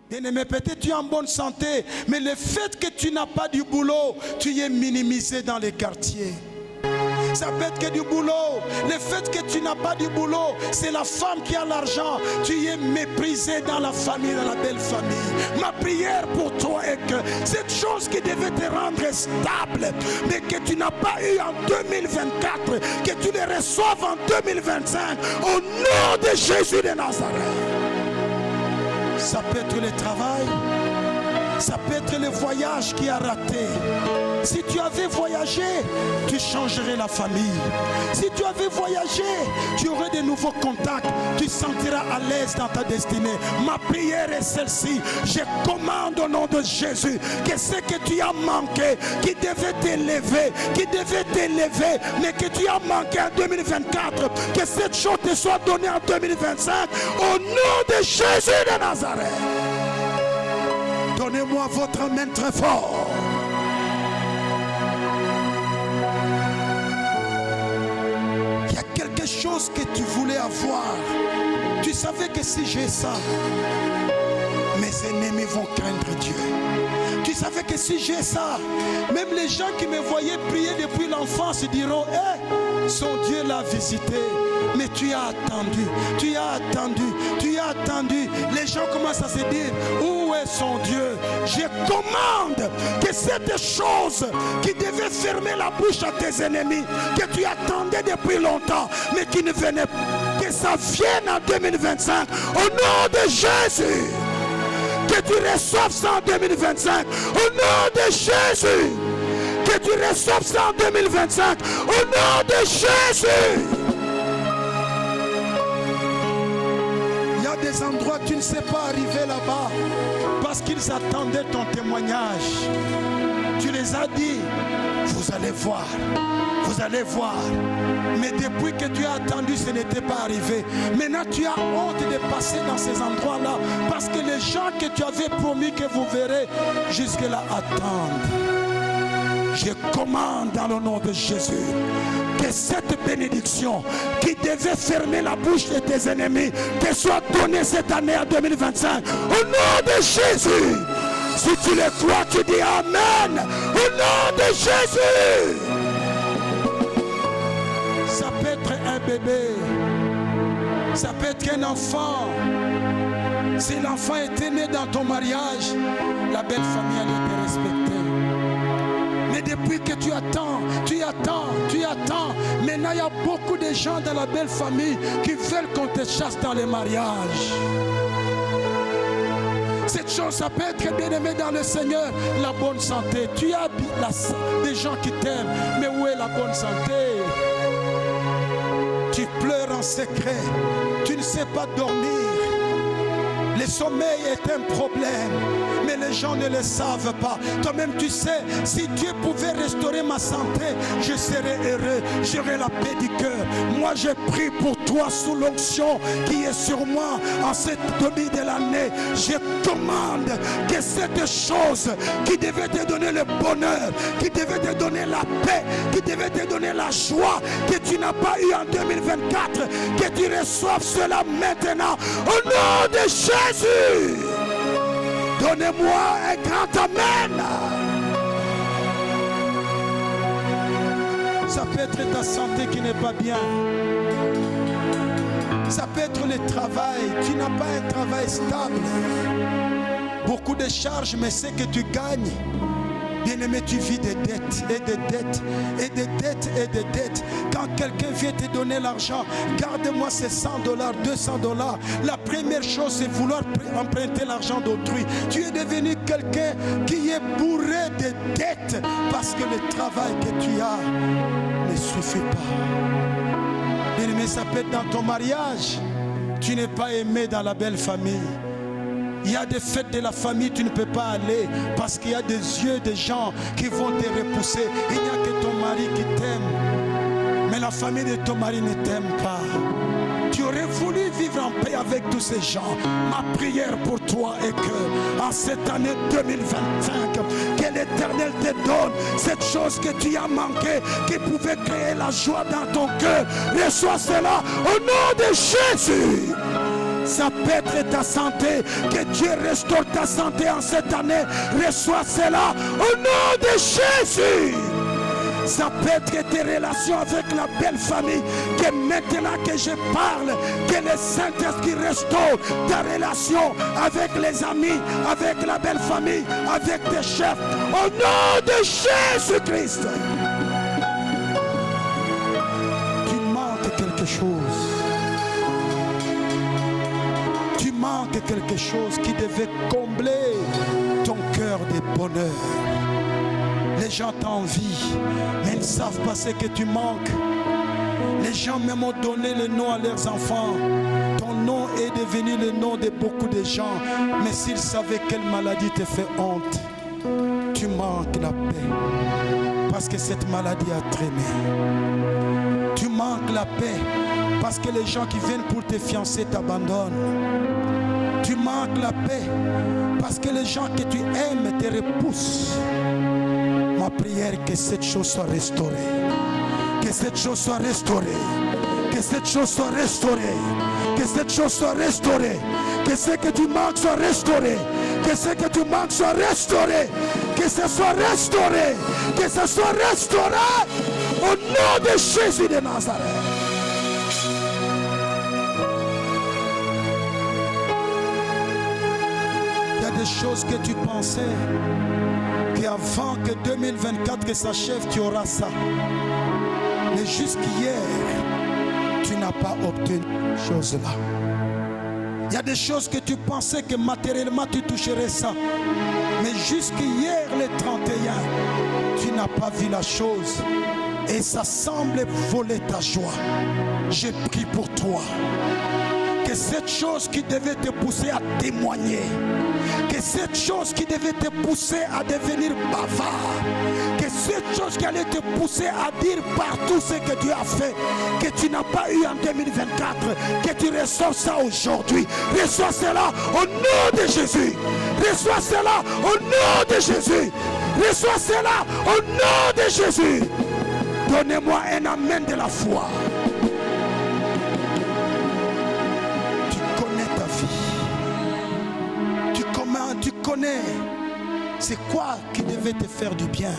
Bien-aimé, peut-être tu es en bonne santé, mais le fait que tu n'as pas du boulot, tu es minimisé dans les quartiers. Ça peut être que du boulot. Le fait que tu n'as pas du boulot, c'est la femme qui a l'argent. Tu es méprisé dans la famille, dans la belle famille. Ma prière pour toi est que cette chose qui devait te rendre stable, mais que tu n'as pas eu en 2024, que tu les reçoives en 2025, au nom de Jésus de Nazareth. Ça peut être le travail, ça peut être le voyage qui a raté. Si tu avais voyagé, tu changerais la famille. Si tu avais voyagé, tu aurais de nouveaux contacts. Tu sentiras à l'aise dans ta destinée. Ma prière est celle-ci. Je commande au nom de Jésus que ce que tu as manqué, qui devait t'élever, mais que tu as manqué en 2024, que cette chose te soit donnée en 2025. Au nom de Jésus de Nazareth. Donnez-moi votre main très fort. Quelque chose que tu voulais avoir, tu savais que si j'ai ça, mes ennemis vont craindre Dieu. Tu savais que si j'ai ça, même les gens qui me voyaient prier depuis l'enfance diront, son Dieu l'a visité. Mais tu as attendu, tu as attendu, tu as attendu. Les gens commencent à se dire, où est son Dieu? Je commande que cette chose qui devait fermer la bouche à tes ennemis, que tu attendais depuis longtemps, mais qui ne venait pas, que ça vienne en 2025, au nom de Jésus. Que tu reçoives ça en 2025, au nom de Jésus. Que tu reçoives ça en 2025, au nom de Jésus. Des endroits tu ne sais pas arriver là-bas parce qu'ils attendaient ton témoignage. Tu les as dit, vous allez voir, vous allez voir. Mais depuis que tu as attendu, ce n'était pas arrivé. Maintenant tu as honte de passer dans ces endroits-là parce que les gens que tu avais promis que vous verrez jusque-là attendent. Je commande dans le nom de Jésus que cette bénédiction qui devait fermer la bouche de tes ennemis te soit donnée cette année en 2025. Au nom de Jésus. Si tu le crois, tu dis Amen. Au nom de Jésus. Ça peut être un bébé. Ça peut être un enfant. Si l'enfant était né dans ton mariage, la belle famille allait te respecter. Mais depuis que tu attends, maintenant il y a beaucoup de gens dans la belle famille qui veulent qu'on te chasse dans les mariages. Cette chose, ça peut être bien aimé dans le Seigneur, la bonne santé. Tu as des gens qui t'aiment, mais où est la bonne santé? Tu pleures en secret, tu ne sais pas dormir. Le sommeil est un problème, mais les gens ne le savent pas. Toi-même tu sais, si Dieu pouvait restaurer ma santé, je serais heureux, j'aurais la paix du cœur. Moi je prie pour toi sous l'onction qui est sur moi en cette demi de l'année. Je commande que cette chose qui devait te donner le bonheur, qui devait te donner la paix, qui devait te donner la joie que tu n'as pas eu en 2024, que tu reçoives cela maintenant au nom de Jésus. Donnez-moi un grand amen. Ça peut être ta santé qui n'est pas bien. Ça peut être le travail. Tu n'as pas un travail stable. Beaucoup de charges, mais c'est que tu gagnes. Bien-aimé, tu vis des dettes et des dettes et des dettes et des dettes. Quand quelqu'un vient te donner l'argent, garde-moi ces $100, $200. La première chose, c'est vouloir emprunter l'argent d'autrui. Tu es devenu quelqu'un qui est bourré de dettes parce que le travail que tu as ne suffit pas. Bien-aimé, ça peut être dans ton mariage. Tu n'es pas aimé dans la belle famille. Il y a des fêtes de la famille, tu ne peux pas aller parce qu'il y a des yeux des gens qui vont te repousser. Il n'y a que ton mari qui t'aime. Mais la famille de ton mari ne t'aime pas. Tu aurais voulu vivre en paix avec tous ces gens. Ma prière pour toi est que en cette année 2025, que l'Éternel te donne cette chose que tu as manqué, qui pouvait créer la joie dans ton cœur. Reçois cela au nom de Jésus. Ça peut être ta santé. Que Dieu restaure ta santé en cette année. Reçois cela au nom de Jésus. Ça peut être tes relations avec la belle famille. Que maintenant que je parle, que le Saint-Esprit restaure ta relation avec les amis, avec la belle famille, avec tes chefs. Au nom de Jésus-Christ. Tu manques quelque chose. Tu manques quelque chose qui devait combler ton cœur de bonheur. Les gens t'envient, mais ils ne savent pas ce que tu manques. Les gens même ont donné le nom à leurs enfants. Ton nom est devenu le nom de beaucoup de gens. Mais s'ils savaient quelle maladie te fait honte, tu manques la paix. Parce que cette maladie a traîné. Tu manques la paix. Parce que les gens qui viennent pour te fiancer t'abandonnent. Tu manques la paix. Parce que les gens que tu aimes te repoussent. Ma prière est que cette chose soit restaurée. Que cette chose soit restaurée. Que cette chose soit restaurée. Que cette chose soit restaurée. Que ce que tu manques soit restauré. Que ce que tu manques soit restauré. Que ce soit restauré. Que ce soit restauré. Au nom de Jésus de Nazareth. Il y a des choses que tu pensais qu'avant que 2024 que s'achève, tu auras ça. Mais jusqu'hier, tu n'as pas obtenu ces choses-là. Il y a des choses que tu pensais que matériellement tu toucherais ça. Mais jusqu'hier, le 31, tu n'as pas vu la chose. Et ça semble voler ta joie. J'ai pris pour toi. Que cette chose qui devait te pousser à témoigner, que cette chose qui devait te pousser à devenir bavard, que cette chose qui allait te pousser à dire partout ce que tu as fait, que tu n'as pas eu en 2024, que tu reçois ça aujourd'hui. Reçois cela au nom de Jésus. Reçois cela au nom de Jésus. Reçois cela au nom de Jésus. Donnez-moi un amen de la foi. Tu connais c'est quoi qui devait te faire du bien.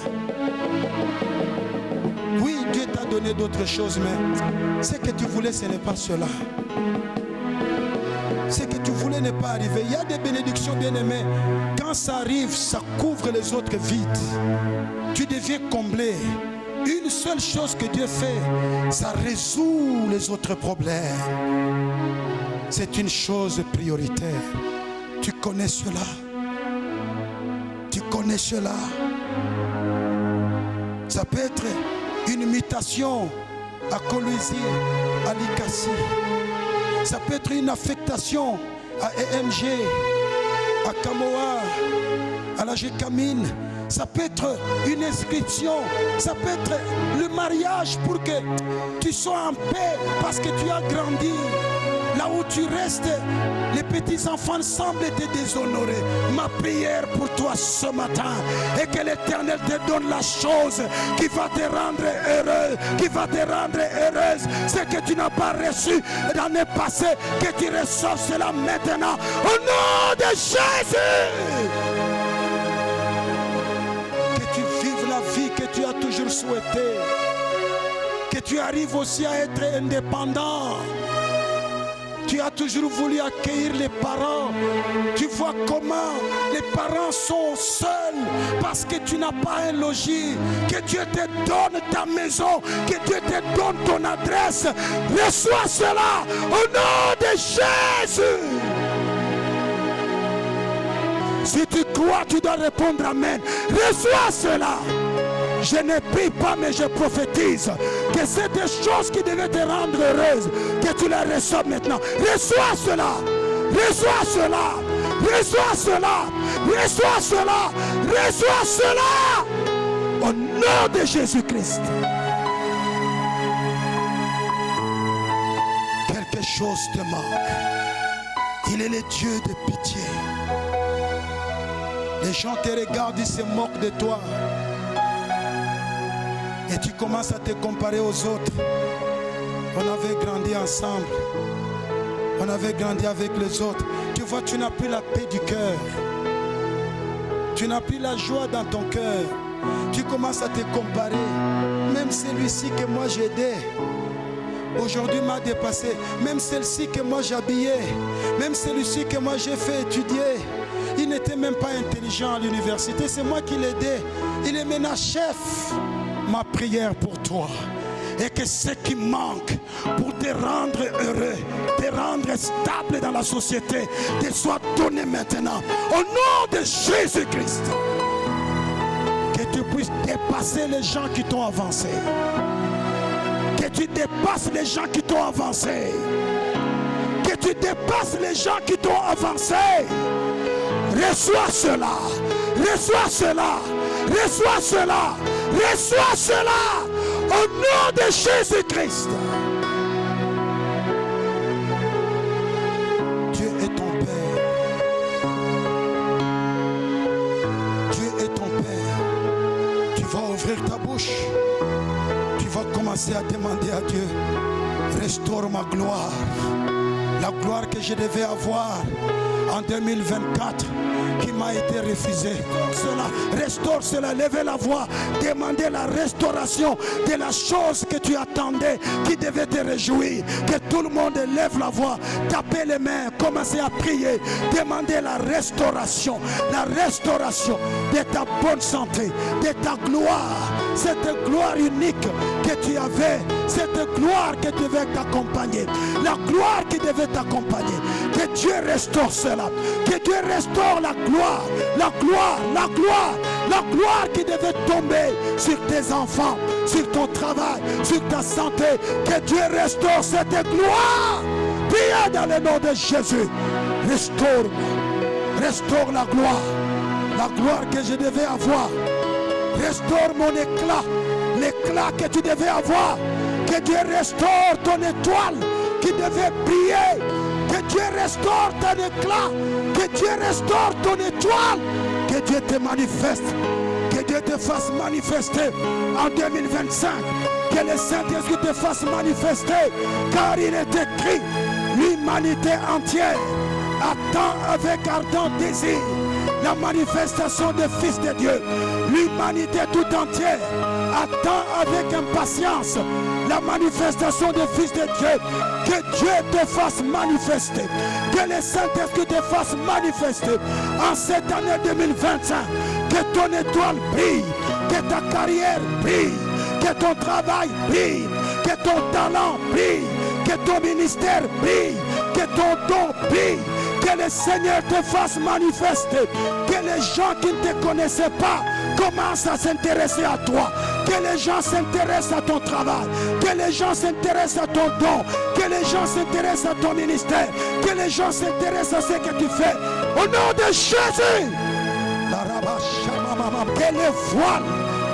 Oui, Dieu t'a donné d'autres choses, mais ce que tu voulais, ce n'est pas cela. Ce que tu voulais n'est pas arrivé. Il y a des bénédictions, bien-aimées. Quand ça arrive, ça couvre les autres vides. Tu deviens comblé. Une seule chose que Dieu fait, ça résout les autres problèmes. C'est une chose prioritaire. Tu connais cela. Tu connais cela. Ça peut être une mutation à Colosie, à Likasi. Ça peut être une affectation à EMG, à Kamoa, à la Gécamine. Ça peut être une inscription. Ça peut être le mariage pour que tu sois en paix parce que tu as grandi. Là où tu restes, les petits-enfants semblent te déshonorer. Ma prière pour toi ce matin est que l'Éternel te donne la chose qui va te rendre heureux, qui va te rendre heureuse. Ce que tu n'as pas reçu l'année passée, que tu reçoives cela maintenant. Au nom de Jésus! Que tu vives la vie que tu as toujours souhaitée. Que tu arrives aussi à être indépendant. Tu as toujours voulu accueillir les parents. Tu vois comment les parents sont seuls parce que tu n'as pas un logis. Que Dieu te donne ta maison. Que Dieu te donne ton adresse. Reçois cela au nom de Jésus. Si tu crois, tu dois répondre Amen. Reçois cela. Je ne prie pas, mais je prophétise que c'est des choses qui devaient te rendre heureuse, que tu les reçois maintenant. Reçois cela. Reçois cela. Reçois cela. Reçois cela. Reçois cela. Au nom de Jésus-Christ. Quelque chose te manque. Il est le Dieu de pitié. Les gens te regardent, ils se moquent de toi. Et tu commences à te comparer aux autres. On avait grandi ensemble. On avait grandi avec les autres. Tu vois, tu n'as plus la paix du cœur. Tu n'as plus la joie dans ton cœur. Tu commences à te comparer. Même celui-ci que moi j'aidais, aujourd'hui m'a dépassé. Même celle-ci que moi j'habillais, même celui-ci que moi j'ai fait étudier, il n'était même pas intelligent à l'université. C'est moi qui l'aidais. Il est maintenant chef. Ma prière pour toi est que ce qui manque pour te rendre heureux, te rendre stable dans la société, te soit donné maintenant. Au nom de Jésus-Christ. Que tu puisses dépasser les gens qui t'ont avancé. Que tu dépasses les gens qui t'ont avancé. Que tu dépasses les gens qui t'ont avancé. Reçois cela. Reçois cela. Reçois cela. Reçois cela. Au nom de Jésus-Christ. Dieu est ton Père. Dieu est ton Père. Tu vas ouvrir ta bouche. Tu vas commencer à demander à Dieu, restaure ma gloire. La gloire que je devais avoir en 2024 qui m'a été refusée. Restaure cela, levez la voix, demandez la restauration de la chose que tu attendais, qui devait te réjouir. Que tout le monde lève la voix, tapez les mains, commencez à prier, demandez la restauration de ta bonne santé, de ta gloire, cette gloire unique que tu avais, cette gloire qui devait t'accompagner, la gloire qui devait t'accompagner. Que Dieu restaure cela, que Dieu restaure la gloire, la gloire, la gloire, la gloire qui devait tomber sur tes enfants, sur ton travail, sur ta santé. Que Dieu restaure cette gloire. Priez dans le nom de Jésus. Restaure-moi, restaure la gloire que je devais avoir. Restaure mon éclat, l'éclat que tu devais avoir. Que Dieu restaure ton étoile qui devait briller. Que Dieu restaure ton éclat. Que Dieu restaure ton étoile. Que Dieu te manifeste. Que Dieu te fasse manifester en 2025. Que le Saint-Esprit te fasse manifester. Car il est écrit, l'humanité entière attend avec ardent désir la manifestation des fils de Dieu. L'humanité tout entière attend avec impatience la manifestation des fils de Dieu. Que Dieu te fasse manifester. Que le Saint-Esprit te fasse manifester en cette année 2025. Que ton étoile brille. Que ta carrière brille. Que ton travail brille. Que ton talent brille. Que ton ministère brille. Que ton don brille. Que le Seigneur te fasse manifester. Que les gens qui ne te connaissaient pas commencent à s'intéresser à toi. Que les gens s'intéressent à ton travail. Que les gens s'intéressent à ton don. Que les gens s'intéressent à ton ministère. Que les gens s'intéressent à ce que tu fais. Au nom de Jésus. Que les voiles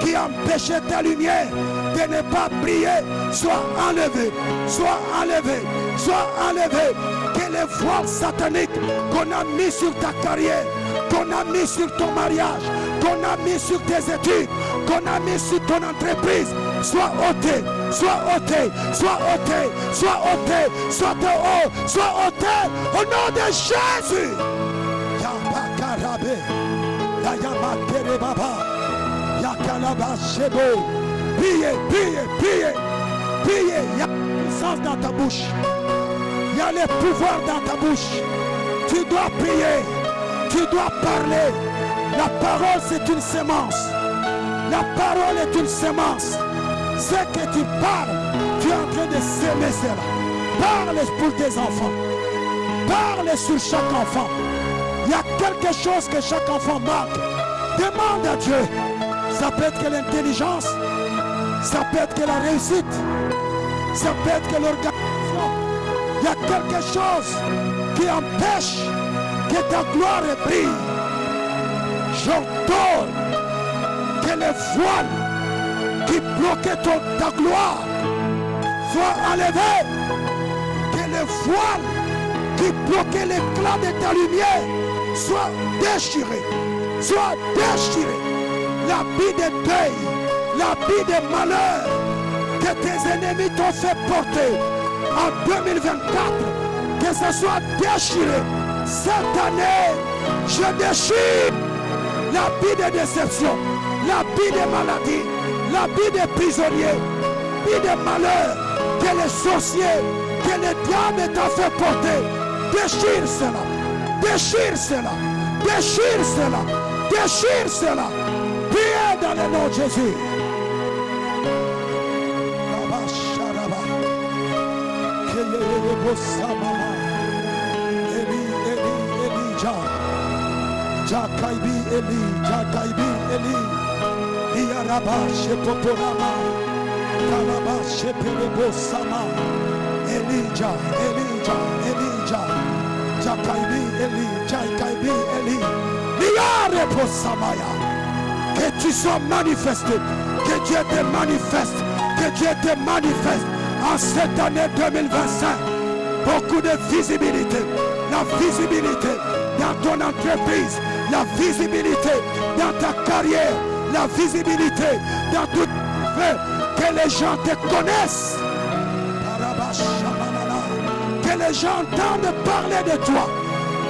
qui empêchaient ta lumière de ne pas briller soient enlevés. Soient enlevés. Soient enlevés. Que les voiles sataniques qu'on a mis sur ta carrière, qu'on a mis sur ton mariage, qu'on a mis sur tes études, qu'on a mis sur ton entreprise, soient ôtés, soient ôtés, soient ôtés, soient ôtés, soient haut, soient ôtés au nom de Jésus. Yabakarabe, Yayamakere Baba, Yakalaba Shebo. Priez, priez, priez, priez. Il y a puissance dans ta bouche. Il y a le pouvoir dans ta bouche. Tu dois prier. Tu dois parler. La parole, c'est une sémence. La parole est une sémence. Ce que tu parles, tu es en train de s'aimer cela. Parle pour tes enfants. Parle sur chaque enfant. Il y a quelque chose que chaque enfant manque. Demande à Dieu. Ça peut être que l'intelligence. Ça peut être que la réussite. Ça peut être que l'organisation. Il y a quelque chose qui empêche que ta gloire brille. J'ordonne que les voiles qui bloquaient ta gloire soient enlevés. Que les voiles qui bloquaient l'éclat de ta lumière soient déchirés. Soient déchirés. L'habit de deuil, l'habit de malheur que tes ennemis t'ont fait porter en 2024, que ce soit déchiré. Cette année, je déchire l'habit de déception, l'habit de maladie, l'habit des prisonniers, l'habit de malheur, que les sorciers, que le diable t'a fait porter. Déchire cela, déchire cela, déchire cela, déchire cela. Priez dans le nom de Jésus. Jakaibi Eli, Jakaibi Eli, Iaraba Shepotorama, Kalaba Shepelebo Sama, Elijah, Elijah, Elijah, Jakaibi Eli, Jakaibi Eli, Iarebo Samaya. Que tu sois manifesté, que Dieu te manifeste, que Dieu te manifeste en cette année 2025. Beaucoup de visibilité, la visibilité dans ton entreprise, la visibilité dans ta carrière, la visibilité dans tout fait, que les gens te connaissent, que les gens entendent parler de toi,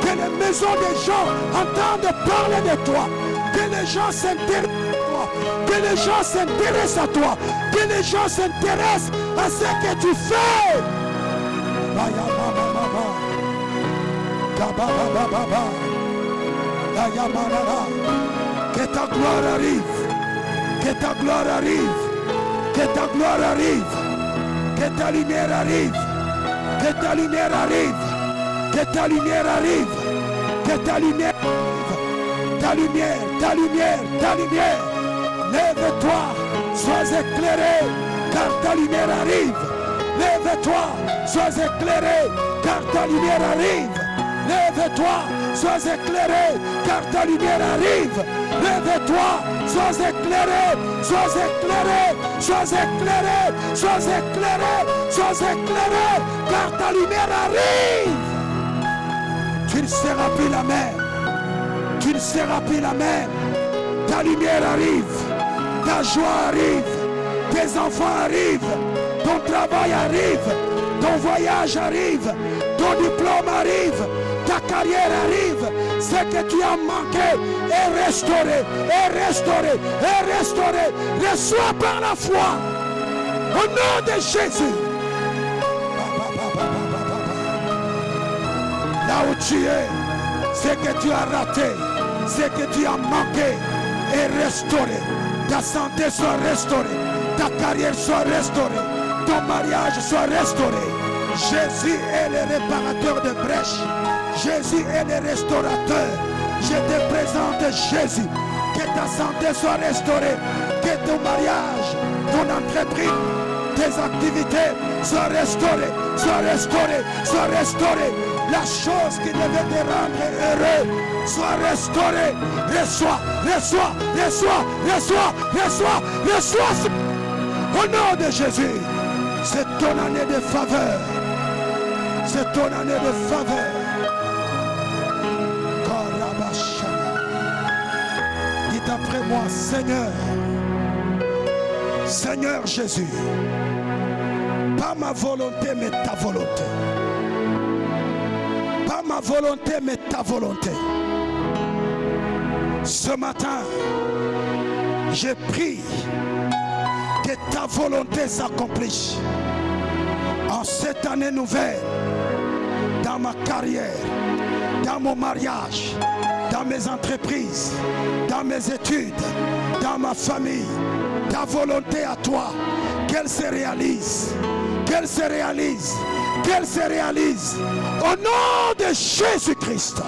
que les maisons des gens entendent parler de toi, que les gens s'intéressent à toi, que les gens s'intéressent à toi, que les gens s'intéressent à ce que tu fais. Que ta gloire arrive, que ta gloire arrive, que ta gloire arrive, que ta lumière arrive, que ta lumière arrive, que ta lumière arrive, que ta lumière arrive, ta lumière, ta lumière, ta lumière. Lève-toi, sois éclairé, car ta lumière arrive. Lève-toi, sois éclairé, car ta lumière arrive. Lève-toi, sois éclairé, car ta lumière arrive. Lève-toi, sois éclairé, sois éclairé, sois éclairé, sois éclairé, sois éclairé, car ta lumière arrive. Tu ne seras plus la même. Tu ne seras plus la même. Ta lumière arrive, ta joie arrive, tes enfants arrivent, ton travail arrive, ton voyage arrive, ton diplôme arrive, ta carrière arrive, ce que tu as manqué est restauré, est restauré, est restauré. Reçois par la foi, au nom de Jésus. Là où tu es, ce que tu as raté, ce que tu as manqué est restauré. Ta santé soit restaurée, ta carrière soit restaurée, ton mariage soit restauré. Jésus est le réparateur de brèches. Jésus est le restaurateur. Je te présente Jésus. Que ta santé soit restaurée. Que ton mariage, ton entreprise, tes activités soient restaurées. Soient restaurées. Soient restaurées. La chose qui devait te rendre heureux soit restaurée. Reçois, reçois, reçois, reçois, reçois, reçois. Au nom de Jésus. C'est ton année de faveur. C'est ton année de faveur. Dites après moi, Seigneur, Seigneur Jésus, pas ma volonté mais ta volonté. Pas ma volonté mais ta volonté. Ce matin, j'ai prié que ta volonté s'accomplisse en cette année nouvelle, dans ma carrière, dans mon mariage, dans mes entreprises, dans mes études, dans ma famille. Ta volonté à toi, qu'elle se réalise, qu'elle se réalise, qu'elle se réalise au nom de Jésus-Christ.